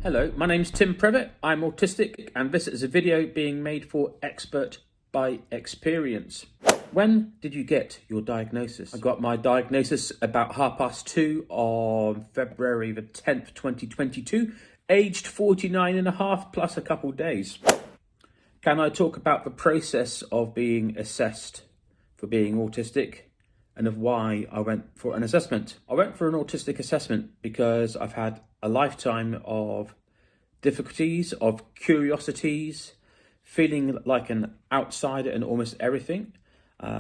Hello, my name's Tim Previtt, I'm autistic, and this is a video being made for Expert by Experience. When did you get your diagnosis? I got my diagnosis about 2:30 on February the 10th, 2022, aged 49 and a half plus a couple days. Can I talk about the process of being assessed for being autistic and of why I went for an assessment? I went for an autistic assessment because I've had a lifetime of difficulties, of curiosities, feeling like an outsider in almost everything,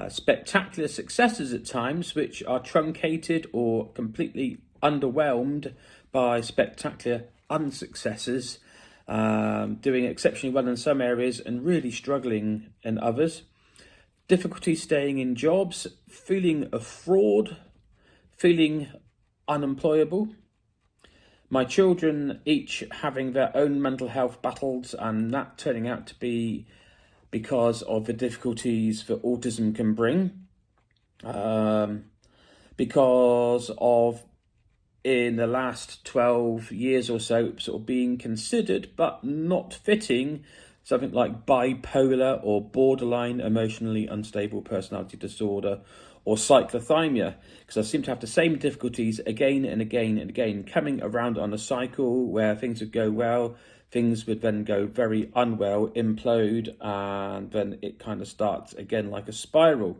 spectacular successes at times which are truncated or completely underwhelmed by spectacular unsuccesses, doing exceptionally well in some areas and really struggling in others, difficulty staying in jobs, feeling a fraud, feeling unemployable. My children each having their own mental health battles, and that turning out to be because of the difficulties that autism can bring, because of in the last 12 years or so sort of being considered but not fitting something like bipolar or borderline emotionally unstable personality disorder or cyclothymia, because I seem to have the same difficulties again and again and again, coming around on a cycle where things would go well, things would then go very unwell, implode, and then it kind of starts again like a spiral.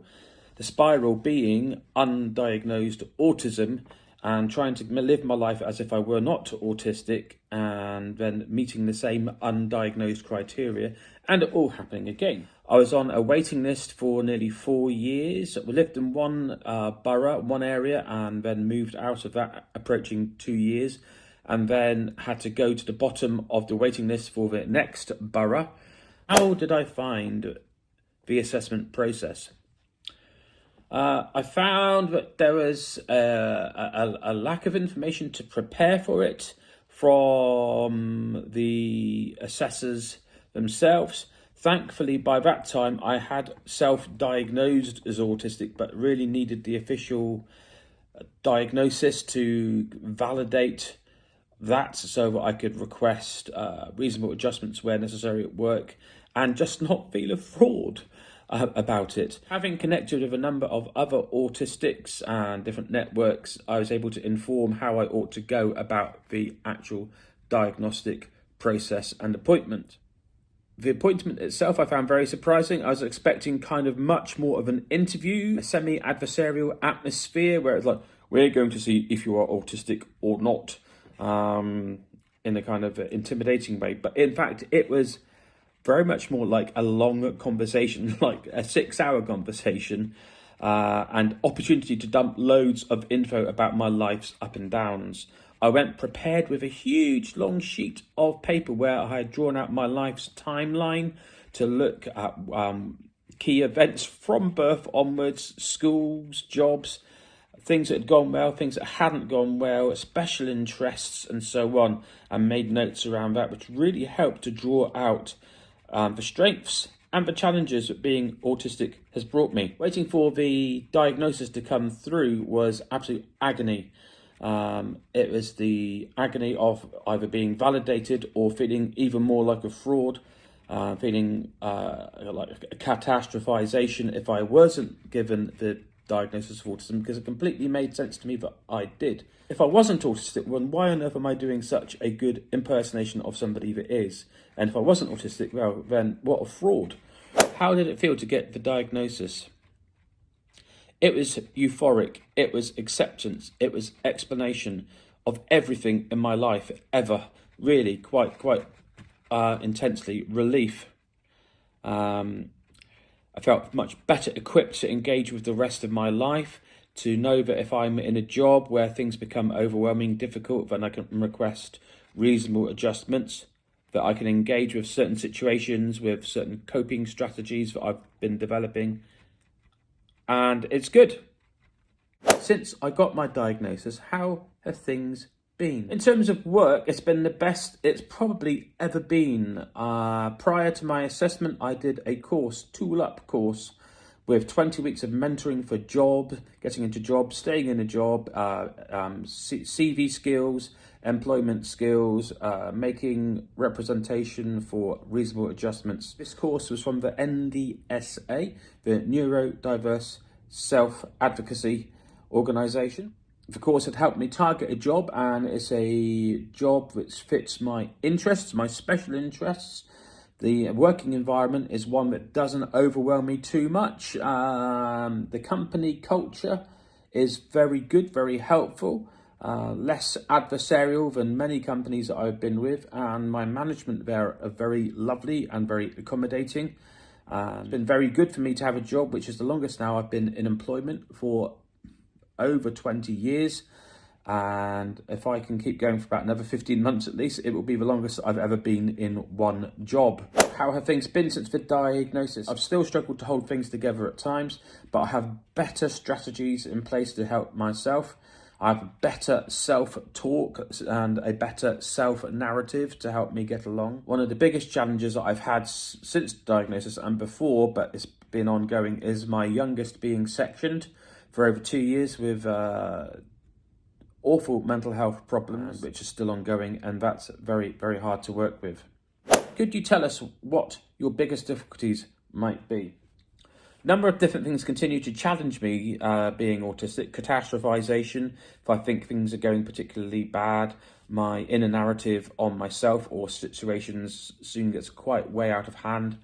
The spiral being undiagnosed autism and trying to live my life as if I were not autistic, and then meeting the same undiagnosed criteria, and it all happening again. I was on a waiting list for nearly 4 years. We lived in one borough, one area, and then moved out of that, approaching 2 years, and then had to go to the bottom of the waiting list for the next borough. How did I find the assessment process? I found that there was a lack of information to prepare for it from the assessors themselves. Thankfully, by that time, I had self-diagnosed as autistic, but really needed the official diagnosis to validate that so that I could request reasonable adjustments where necessary at work and just not feel a fraud about it. Having connected with a number of other autistics and different networks, I was able to inform how I ought to go about the actual diagnostic process and appointment. The appointment itself I found very surprising. I was expecting kind of much more of an interview, a semi-adversarial atmosphere where it's like, we're going to see if you are autistic or not, in a kind of intimidating way. But in fact, it was very much more like a long conversation, like a 6-hour conversation, and opportunity to dump loads of info about my life's up and downs. I went prepared with a huge long sheet of paper where I had drawn out my life's timeline to look at key events from birth onwards, schools, jobs, things that had gone well, things that hadn't gone well, special interests and so on, and made notes around that, which really helped to draw out the strengths and the challenges that being autistic has brought me. Waiting for the diagnosis to come through was absolute agony. It was the agony of either being validated or feeling even more like a fraud, feeling like a catastrophization if I wasn't given the diagnosis of autism, because it completely made sense to me that I did. If I wasn't autistic, well, why on earth am I doing such a good impersonation of somebody that is? And if I wasn't autistic, well, then what a fraud. How did it feel to get the diagnosis? It was euphoric, it was acceptance, it was explanation of everything in my life ever, really quite intensely, relief. I felt much better equipped to engage with the rest of my life, to know that if I'm in a job where things become overwhelming, difficult, then I can request reasonable adjustments, that I can engage with certain situations with certain coping strategies that I've been developing. And it's good. Since I got my diagnosis, how have things been? In terms of work, it's been the best it's probably ever been. Prior to my assessment, I did a course, Tool Up course, with 20 weeks of mentoring for job, getting into jobs, staying in a job, CV skills, employment skills, making representation for reasonable adjustments. This course was from the NDSA, the Neurodiverse Self-Advocacy Organisation. The course had helped me target a job, and it's a job which fits my interests, my special interests. The working environment is one that doesn't overwhelm me too much. The company culture is very good, very helpful, less adversarial than many companies that I've been with, and my management there are very lovely and very accommodating. It's been very good for me to have a job, which is the longest now I've been in employment, for over 20 years. And if I can keep going for about another 15 months at least, it will be the longest I've ever been in one job. How have things been since the diagnosis? I've still struggled to hold things together at times, but I have better strategies in place to help myself. I have better self-talk and a better self-narrative to help me get along. One of the biggest challenges that I've had since diagnosis and before, but it's been ongoing, is my youngest being sectioned for over 2 years with awful mental health problems, which are still ongoing, and that's very, very hard to work with. Could you tell us what your biggest difficulties might be? A number of different things continue to challenge me being autistic. Catastrophization, if I think things are going particularly bad, my inner narrative on myself or situations soon gets quite way out of hand,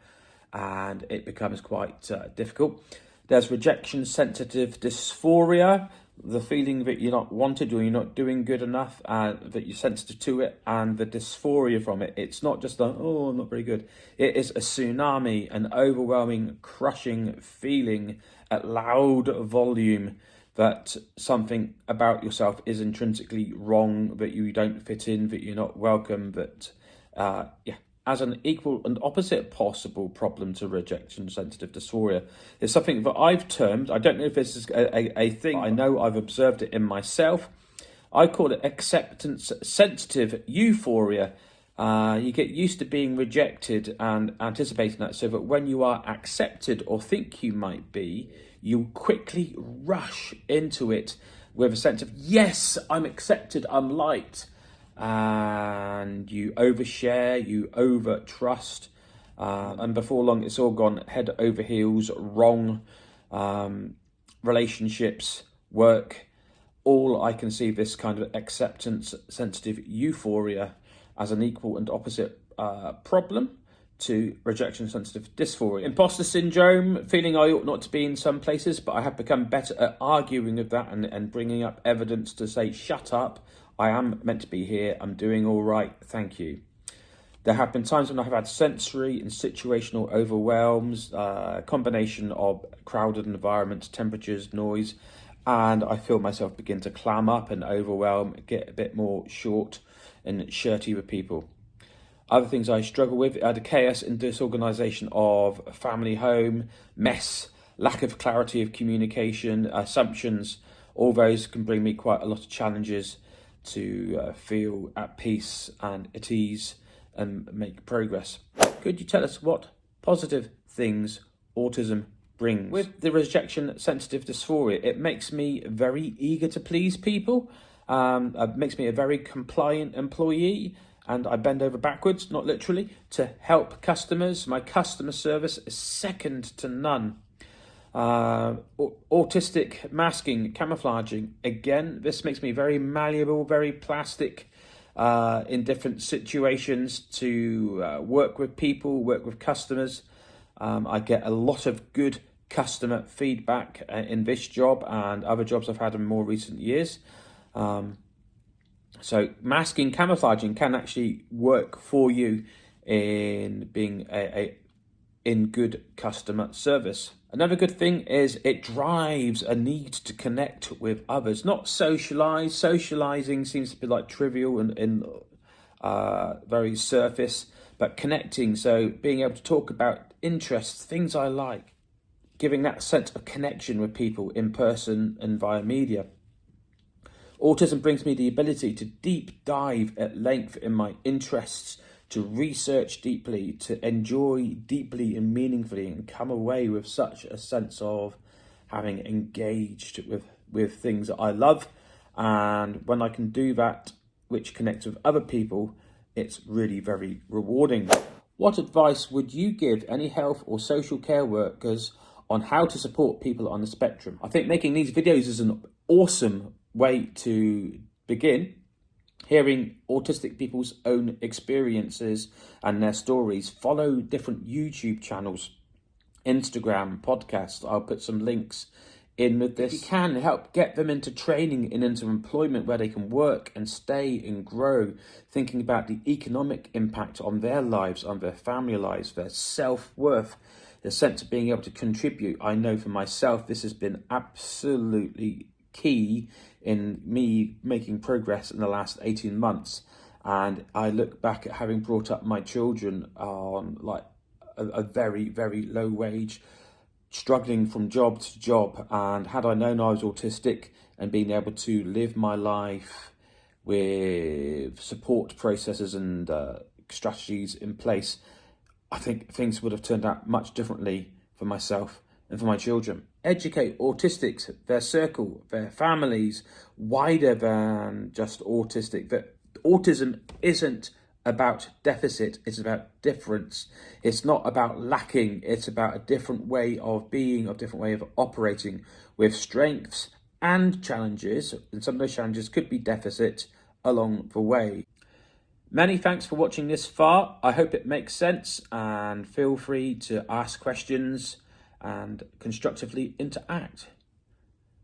and it becomes quite difficult. There's rejection sensitive dysphoria, the feeling that you're not wanted or you're not doing good enough, that you're sensitive to it, and the dysphoria from it. It's not just like, oh, I'm not very good. It is a tsunami, an overwhelming, crushing feeling at loud volume that something about yourself is intrinsically wrong, that you don't fit in, that you're not welcome, that, as an equal and opposite possible problem to rejection-sensitive dysphoria is something that I've termed, I don't know if this is a thing, I know I've observed it in myself, I call it acceptance-sensitive euphoria. You get used to being rejected and anticipating that, so that when you are accepted or think you might be, you quickly rush into it with a sense of, yes, I'm accepted, I'm liked. And you overshare, you over trust, and before long it's all gone head over heels wrong. Relationships, work, all I can see this kind of acceptance sensitive euphoria as an equal and opposite problem to rejection sensitive dysphoria. Imposter syndrome, feeling I ought not to be in some places, but I have become better at arguing with that and bringing up evidence to say, shut up, I am meant to be here, I'm doing all right, thank you. There have been times when I have had sensory and situational overwhelms, a combination of crowded environments, temperatures, noise, and I feel myself begin to clam up and overwhelm, get a bit more short and shirty with people. Other things I struggle with are the chaos and disorganisation of family home, mess, lack of clarity of communication, assumptions. All those can bring me quite a lot of challenges to feel at peace and at ease and make progress. Could you tell us what positive things autism brings? With the rejection sensitive dysphoria, it makes me very eager to please people. It makes me a very compliant employee, and I bend over backwards, not literally, to help customers. My customer service is second to none. Autistic masking, camouflaging. Again, this makes me very malleable, very plastic in different situations to work with people, work with customers. I get a lot of good customer feedback in this job and other jobs I've had in more recent years. So masking, camouflaging can actually work for you in being in good customer service. Another good thing is it drives a need to connect with others, not socialise. Socialising seems to be like trivial and very surface, but connecting, so being able to talk about interests, things I like, giving that sense of connection with people in person and via media. Autism brings me the ability to deep dive at length in my interests, to research deeply, to enjoy deeply and meaningfully, and come away with such a sense of having engaged with things that I love. And when I can do that, which connects with other people, it's really very rewarding. What advice would you give any health or social care workers on how to support people on the spectrum? I think making these videos is an awesome way to begin. Hearing autistic people's own experiences and their stories. Follow different YouTube channels, Instagram, podcasts. I'll put some links in with this. If you can, help get them into training and into employment where they can work and stay and grow, thinking about the economic impact on their lives, on their family lives, their self-worth, the sense of being able to contribute. I know for myself, this has been absolutely key in me making progress in the last 18 months. And I look back at having brought up my children on like a very, very low wage, struggling from job to job. And had I known I was autistic and being able to live my life with support processes and strategies in place, I think things would have turned out much differently for myself and for my children. Educate autistics, their circle, their families, wider than just autistic. That autism isn't about deficit, it's about difference. It's not about lacking, it's about a different way of being, a different way of operating, with strengths and challenges. And some of those challenges could be deficit along the way. Many thanks for watching this far. I hope it makes sense, and feel free to ask questions and constructively interact.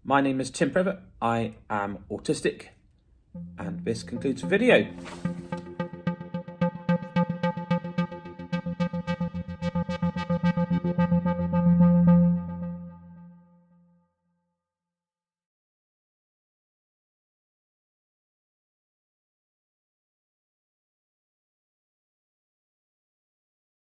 My name is Tim Prevett. I am autistic, and this concludes the video.